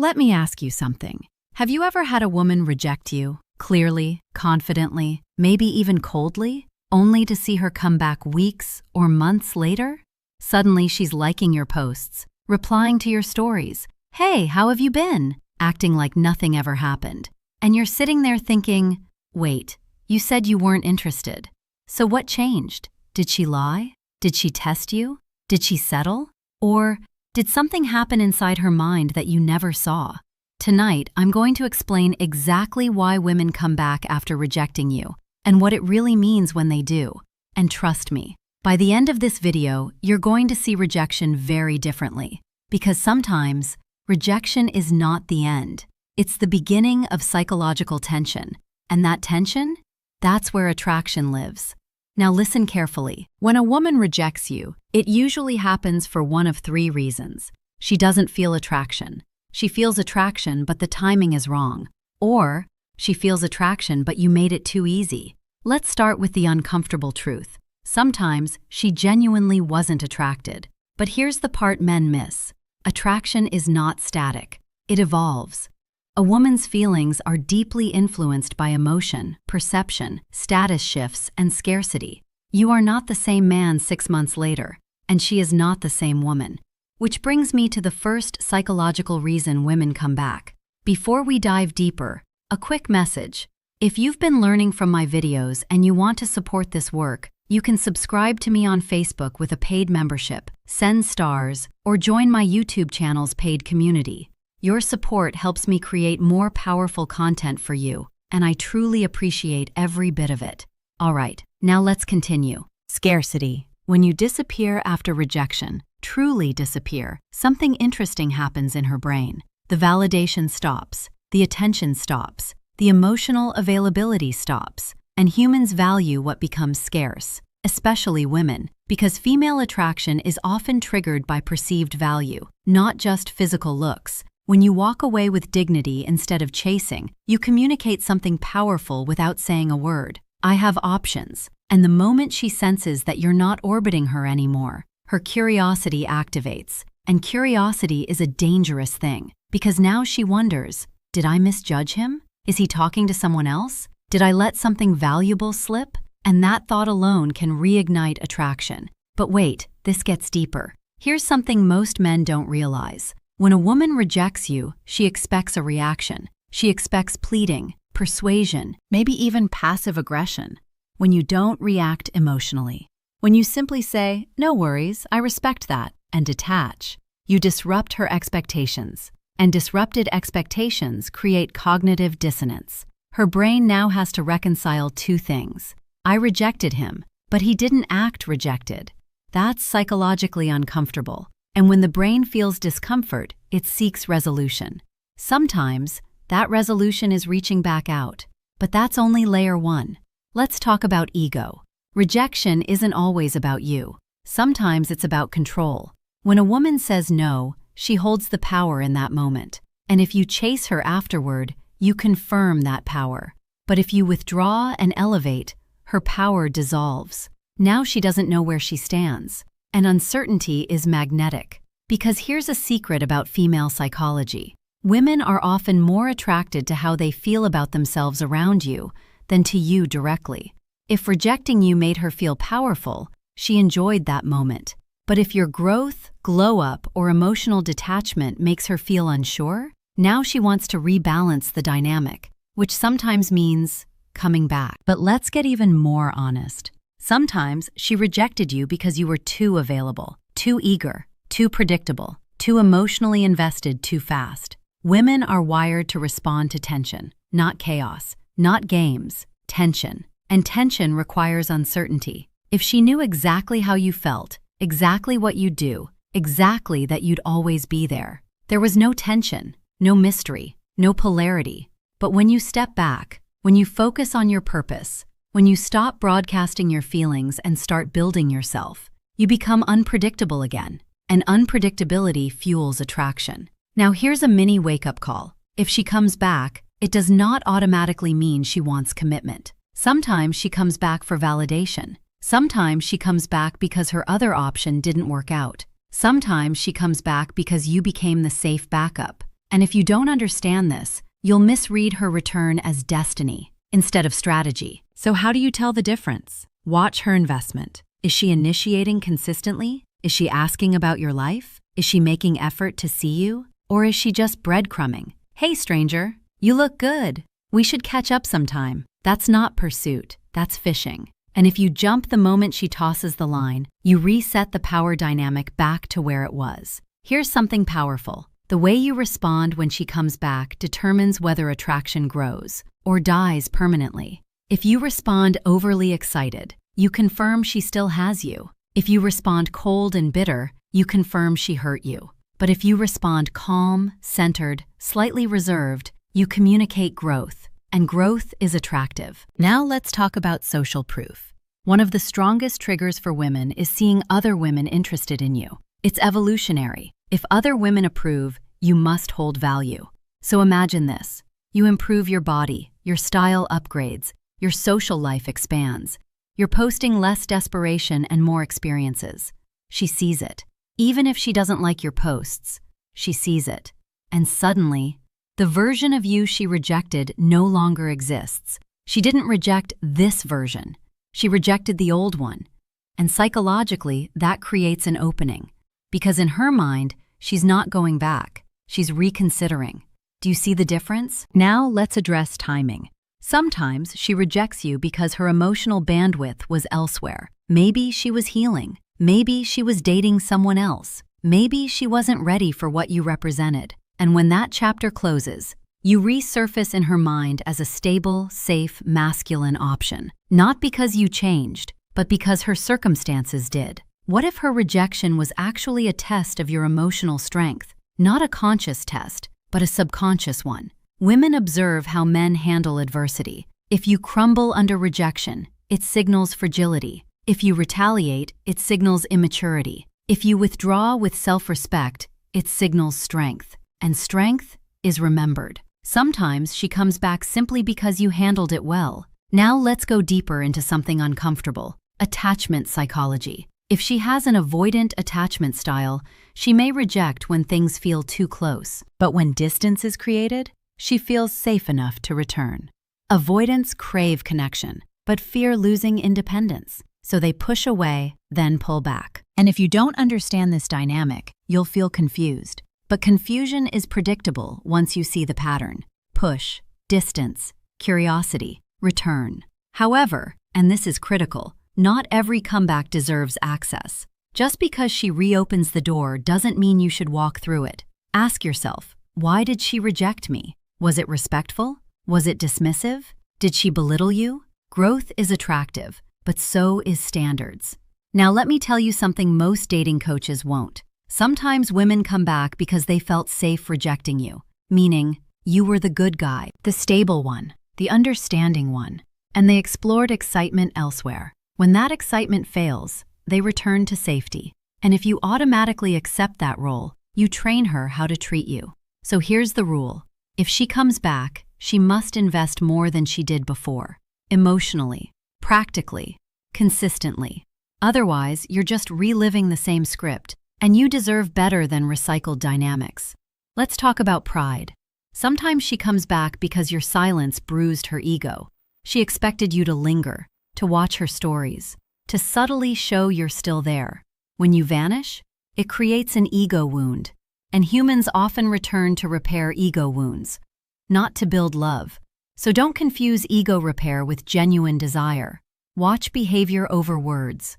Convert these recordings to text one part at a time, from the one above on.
Let me ask you something. Have you ever had a woman reject you, clearly, confidently, maybe even coldly, only to see her come back weeks or months later? Suddenly she's liking your posts, replying to your stories. Hey, how have you been? Acting like nothing ever happened. And you're sitting there thinking, wait, you said you weren't interested. So what changed? Did she lie? Did she test you? Did she settle? Or did something happen inside her mind that you never saw? Tonight, I'm going to explain exactly why women come back after rejecting you and what it really means when they do. And trust me, by the end of this video, you're going to see rejection very differently. Because sometimes, rejection is not the end. It's the beginning of psychological tension. And that tension? That's where attraction lives. Now listen carefully. When a woman rejects you, it usually happens for one of three reasons. She doesn't feel attraction. She feels attraction, but the timing is wrong. Or, she feels attraction, but you made it too easy. Let's start with the uncomfortable truth. Sometimes, she genuinely wasn't attracted. But here's the part men miss. Attraction is not static. It evolves. A woman's feelings are deeply influenced by emotion, perception, status shifts, and scarcity. You are not the same man 6 months later, and she is not the same woman. Which brings me to the first psychological reason women come back. Before we dive deeper, a quick message. If you've been learning from my videos and you want to support this work, you can subscribe to me on Facebook with a paid membership, send stars, or join my YouTube channel's paid community. Your support helps me create more powerful content for you, and I truly appreciate every bit of it. All right, now let's continue. Scarcity. When you disappear after rejection, truly disappear, something interesting happens in her brain. The validation stops, the attention stops, the emotional availability stops, and humans value what becomes scarce, especially women, because female attraction is often triggered by perceived value, not just physical looks. When you walk away with dignity instead of chasing, you communicate something powerful without saying a word. I have options. And the moment she senses that you're not orbiting her anymore, her curiosity activates. And curiosity is a dangerous thing, because now she wonders, did I misjudge him? Is he talking to someone else? Did I let something valuable slip? And that thought alone can reignite attraction. But wait, this gets deeper. Here's something most men don't realize. When a woman rejects you, she expects a reaction. She expects pleading, persuasion, maybe even passive aggression. When you don't react emotionally, when you simply say, no worries, I respect that, and detach, you disrupt her expectations. And disrupted expectations create cognitive dissonance. Her brain now has to reconcile two things. I rejected him, but he didn't act rejected. That's psychologically uncomfortable. And when the brain feels discomfort, it seeks resolution. Sometimes, that resolution is reaching back out. But that's only layer one. Let's talk about ego. Rejection isn't always about you. Sometimes it's about control. When a woman says no, she holds the power in that moment. And if you chase her afterward, you confirm that power. But if you withdraw and elevate, her power dissolves. Now she doesn't know where she stands. And uncertainty is magnetic. Because here's a secret about female psychology. Women are often more attracted to how they feel about themselves around you than to you directly. If rejecting you made her feel powerful, she enjoyed that moment. But if your growth, glow-up, or emotional detachment makes her feel unsure, now she wants to rebalance the dynamic, which sometimes means coming back. But let's get even more honest. Sometimes she rejected you because you were too available, too eager, too predictable, too emotionally invested too fast. Women are wired to respond to tension, not chaos, not games, tension. And tension requires uncertainty. If she knew exactly how you felt, exactly what you'd do, exactly that you'd always be there, there was no tension, no mystery, no polarity. But when you step back, when you focus on your purpose, when you stop broadcasting your feelings and start building yourself, you become unpredictable again. And unpredictability fuels attraction. Now here's a mini wake-up call. If she comes back, it does not automatically mean she wants commitment. Sometimes she comes back for validation. Sometimes she comes back because her other option didn't work out. Sometimes she comes back because you became the safe backup. And if you don't understand this, you'll misread her return as destiny instead of strategy. So how do you tell the difference? Watch her investment. Is she initiating consistently? Is she asking about your life? Is she making effort to see you? Or is she just breadcrumbing? Hey, stranger, you look good. We should catch up sometime. That's not pursuit, that's fishing. And if you jump the moment she tosses the line, you reset the power dynamic back to where it was. Here's something powerful. The way you respond when she comes back determines whether attraction grows or dies permanently. If you respond overly excited, you confirm she still has you. If you respond cold and bitter, you confirm she hurt you. But if you respond calm, centered, slightly reserved, you communicate growth, and growth is attractive. Now let's talk about social proof. One of the strongest triggers for women is seeing other women interested in you. It's evolutionary. If other women approve, you must hold value. So imagine this. You improve your body, your style upgrades, your social life expands. You're posting less desperation and more experiences. She sees it. Even if she doesn't like your posts, she sees it. And suddenly, the version of you she rejected no longer exists. She didn't reject this version. She rejected the old one. And psychologically, that creates an opening. Because in her mind, she's not going back. She's reconsidering. Do you see the difference? Now let's address timing. Sometimes she rejects you because her emotional bandwidth was elsewhere. Maybe she was healing. Maybe she was dating someone else. Maybe she wasn't ready for what you represented. And when that chapter closes, you resurface in her mind as a stable, safe, masculine option. Not because you changed, but because her circumstances did. What if her rejection was actually a test of your emotional strength? Not a conscious test, but a subconscious one. Women observe how men handle adversity. If you crumble under rejection, it signals fragility. If you retaliate, it signals immaturity. If you withdraw with self-respect, it signals strength. And strength is remembered. Sometimes she comes back simply because you handled it well. Now let's go deeper into something uncomfortable: attachment psychology. If she has an avoidant attachment style, she may reject when things feel too close. But when distance is created, she feels safe enough to return. Avoidants crave connection, but fear losing independence. So they push away, then pull back. And if you don't understand this dynamic, you'll feel confused. But confusion is predictable once you see the pattern: push, distance, curiosity, return. However, and this is critical, not every comeback deserves access. Just because she reopens the door doesn't mean you should walk through it. Ask yourself, why did she reject me? Was it respectful? Was it dismissive? Did she belittle you? Growth is attractive, but so is standards. Now let me tell you something most dating coaches won't. Sometimes women come back because they felt safe rejecting you, meaning you were the good guy, the stable one, the understanding one, and they explored excitement elsewhere. When that excitement fails, they return to safety. And if you automatically accept that role, you train her how to treat you. So here's the rule. If she comes back, she must invest more than she did before. Emotionally, practically, consistently. Otherwise, you're just reliving the same script. And you deserve better than recycled dynamics. Let's talk about pride. Sometimes she comes back because your silence bruised her ego. She expected you to linger, to watch her stories, to subtly show you're still there. When you vanish, it creates an ego wound. And humans often return to repair ego wounds, not to build love. So don't confuse ego repair with genuine desire. Watch behavior over words.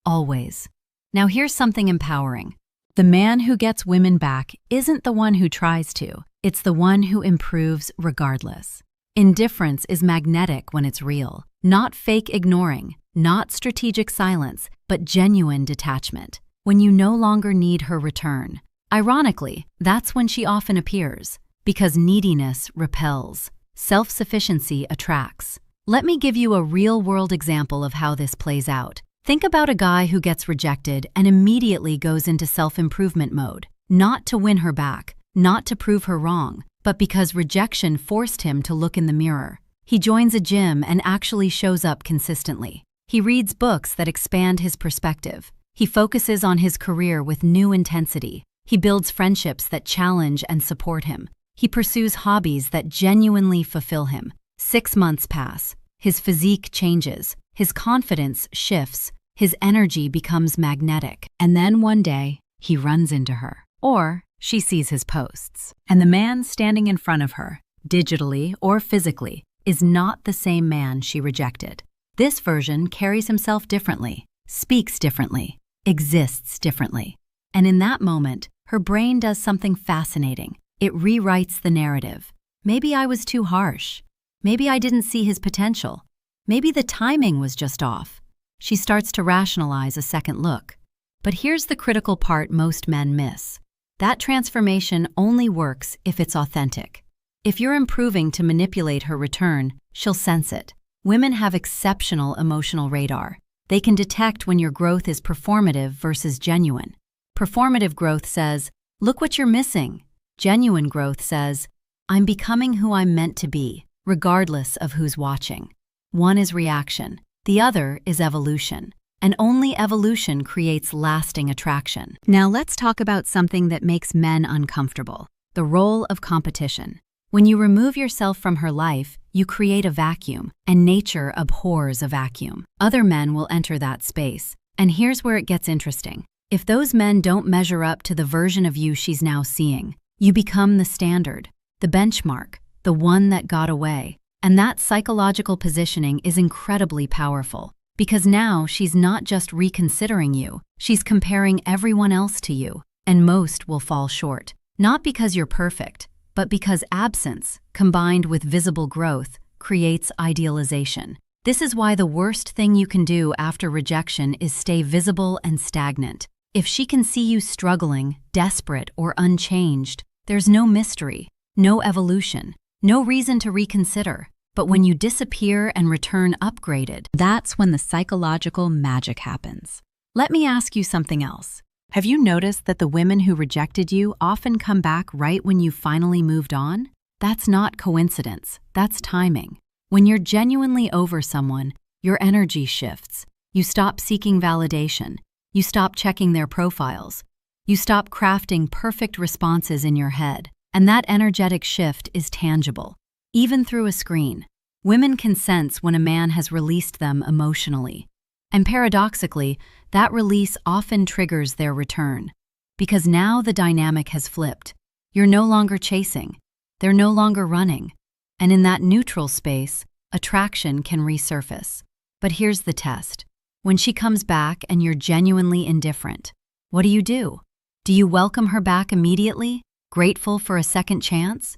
Always. Now here's something empowering. The man who gets women back isn't the one who tries to. It's the one who improves regardless. Indifference is magnetic when it's real. Not fake ignoring, not strategic silence, but genuine detachment. When you no longer need her return. Ironically, that's when she often appears. Because neediness repels. Self-sufficiency attracts. Let me give you a real-world example of how this plays out. Think about a guy who gets rejected and immediately goes into self-improvement mode. Not to win her back, not to prove her wrong, but because rejection forced him to look in the mirror. He joins a gym and actually shows up consistently. He reads books that expand his perspective. He focuses on his career with new intensity. He builds friendships that challenge and support him. He pursues hobbies that genuinely fulfill him. 6 months pass. His physique changes. His confidence shifts. His energy becomes magnetic. And then one day, he runs into her. Or she sees his posts. And the man standing in front of her, digitally or physically, is not the same man she rejected. This version carries himself differently, speaks differently, exists differently. And in that moment, her brain does something fascinating. It rewrites the narrative. Maybe I was too harsh. Maybe I didn't see his potential. Maybe the timing was just off. She starts to rationalize a second look. But here's the critical part most men miss. That transformation only works if it's authentic. If you're improving to manipulate her return, she'll sense it. Women have exceptional emotional radar. They can detect when your growth is performative versus genuine. Performative growth says, "Look what you're missing." Genuine growth says, "I'm becoming who I'm meant to be, regardless of who's watching." One is reaction, the other is evolution. And only evolution creates lasting attraction. Now let's talk about something that makes men uncomfortable, the role of competition. When you remove yourself from her life, you create a vacuum, and nature abhors a vacuum. Other men will enter that space. And here's where it gets interesting. If those men don't measure up to the version of you she's now seeing, you become the standard, the benchmark, the one that got away. And that psychological positioning is incredibly powerful. Because now she's not just reconsidering you, she's comparing everyone else to you, and most will fall short. Not because you're perfect, but because absence, combined with visible growth, creates idealization. This is why the worst thing you can do after rejection is stay visible and stagnant. If she can see you struggling, desperate, or unchanged, there's no mystery, no evolution, no reason to reconsider. But when you disappear and return upgraded, that's when the psychological magic happens. Let me ask you something else. Have you noticed that the women who rejected you often come back right when you finally moved on? That's not coincidence, that's timing. When you're genuinely over someone, your energy shifts. You stop seeking validation. You stop checking their profiles. You stop crafting perfect responses in your head. And that energetic shift is tangible. Even through a screen, women can sense when a man has released them emotionally. And paradoxically, that release often triggers their return. Because now the dynamic has flipped. You're no longer chasing. They're no longer running. And in that neutral space, attraction can resurface. But here's the test. When she comes back and you're genuinely indifferent, what do? Do you welcome her back immediately, grateful for a second chance?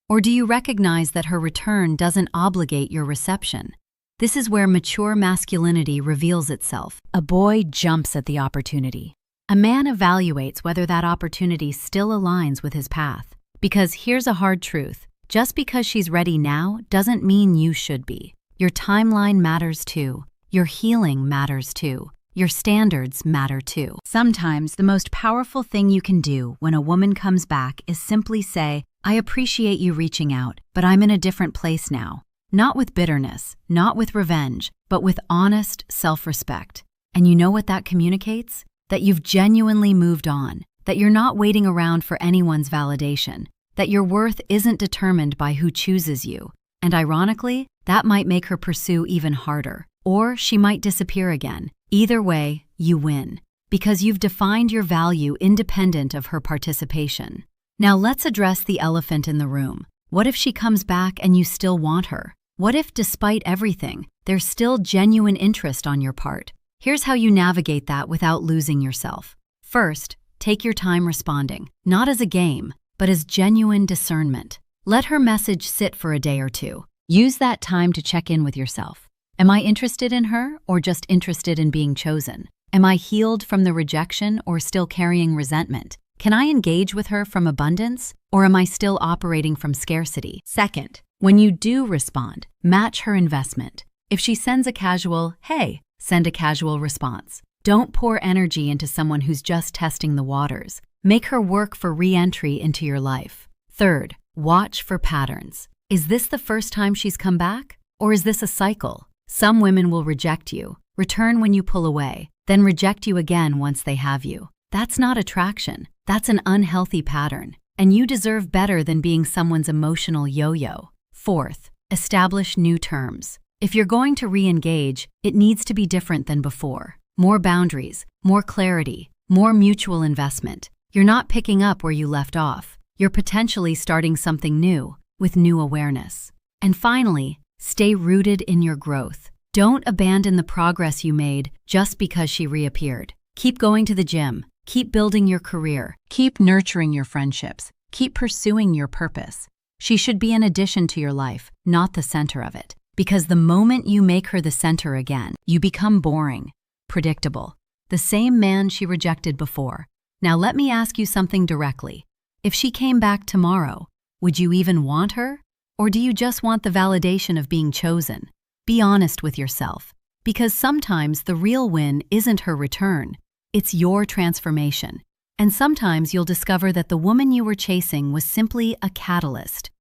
Or do you recognize that her return doesn't obligate your reception? This is where mature masculinity reveals itself. A boy jumps at the opportunity. A man evaluates whether that opportunity still aligns with his path. Because here's a hard truth. Just because she's ready now doesn't mean you should be. Your timeline matters too. Your healing matters too. Your standards matter too. Sometimes the most powerful thing you can do when a woman comes back is simply say, "I appreciate you reaching out, but I'm in a different place now." Not with bitterness, not with revenge, but with honest self-respect. And you know what that communicates? That you've genuinely moved on, that you're not waiting around for anyone's validation, that your worth isn't determined by who chooses you. And ironically, that might make her pursue even harder, or she might disappear again. Either way, you win, because you've defined your value independent of her participation. Now let's address the elephant in the room. What if she comes back and you still want her? What if, despite everything, there's still genuine interest on your part? Here's how you navigate that without losing yourself. First, take your time responding, not as a game, but as genuine discernment. Let her message sit for a day or two. Use that time to check in with yourself. Am I interested in her or just interested in being chosen? Am I healed from the rejection or still carrying resentment? Can I engage with her from abundance or am I still operating from scarcity? Second, when you do respond, match her investment. If she sends a casual, "Hey," send a casual response. Don't pour energy into someone who's just testing the waters. Make her work for re-entry into your life. Third, watch for patterns. Is this the first time she's come back? Or is this a cycle? Some women will reject you, return when you pull away, then reject you again once they have you. That's not attraction. That's an unhealthy pattern. and you deserve better than being someone's emotional yo-yo. Fourth, establish new terms. If you're going to re-engage, it needs to be different than before. More boundaries, more clarity, more mutual investment. You're not picking up where you left off. You're potentially starting something new, with new awareness. And finally, stay rooted in your growth. Don't abandon the progress you made just because she reappeared. Keep going to the gym. Keep building your career. Keep nurturing your friendships. Keep pursuing your purpose. She should be an addition to your life, not the center of it. Because the moment you make her the center again, you become boring, predictable, the same man she rejected before. Now let me ask you something directly. If she came back tomorrow, would you even want her? Or do you just want the validation of being chosen? Be honest with yourself, because sometimes the real win isn't her return, it's your transformation. And sometimes you'll discover that the woman you were chasing was simply a catalyst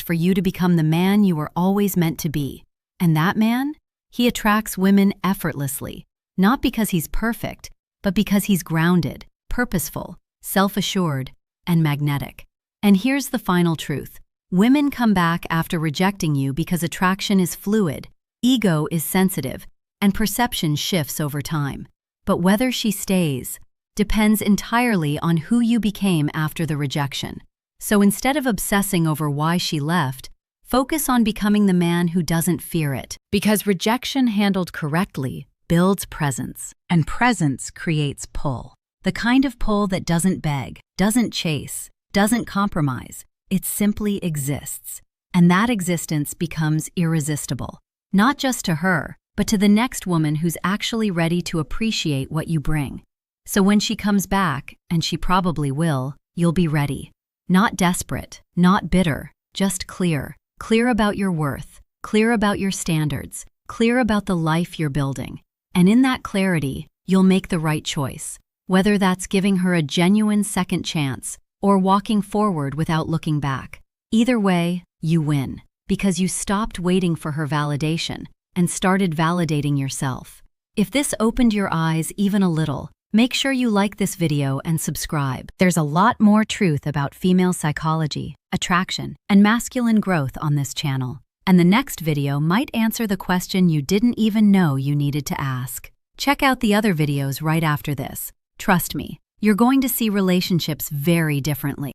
for you to become the man you were always meant to be. And that man? He attracts women effortlessly, not because he's perfect, but because he's grounded, purposeful, self-assured, and magnetic. And here's the final truth. Women come back after rejecting you because attraction is fluid, ego is sensitive, and perception shifts over time. But whether she stays depends entirely on who you became after the rejection. So instead of obsessing over why she left, focus on becoming the man who doesn't fear it. Because rejection handled correctly builds presence, and presence creates pull. The kind of pull that doesn't beg, doesn't chase, doesn't compromise. It simply exists. And that existence becomes irresistible, not just to her, but to the next woman who's actually ready to appreciate what you bring. So when she comes back, and she probably will, you'll be ready. Not desperate, not bitter, just clear. Clear about your worth, clear about your standards, clear about the life you're building. And in that clarity, you'll make the right choice, whether that's giving her a genuine second chance or walking forward without looking back. Either way, you win, because you stopped waiting for her validation and started validating yourself. If this opened your eyes even a little, make sure you like this video and subscribe. There's a lot more truth about female psychology, attraction, and masculine growth on this channel. And the next video might answer the question you didn't even know you needed to ask. Check out the other videos right after this. Trust me, you're going to see relationships very differently.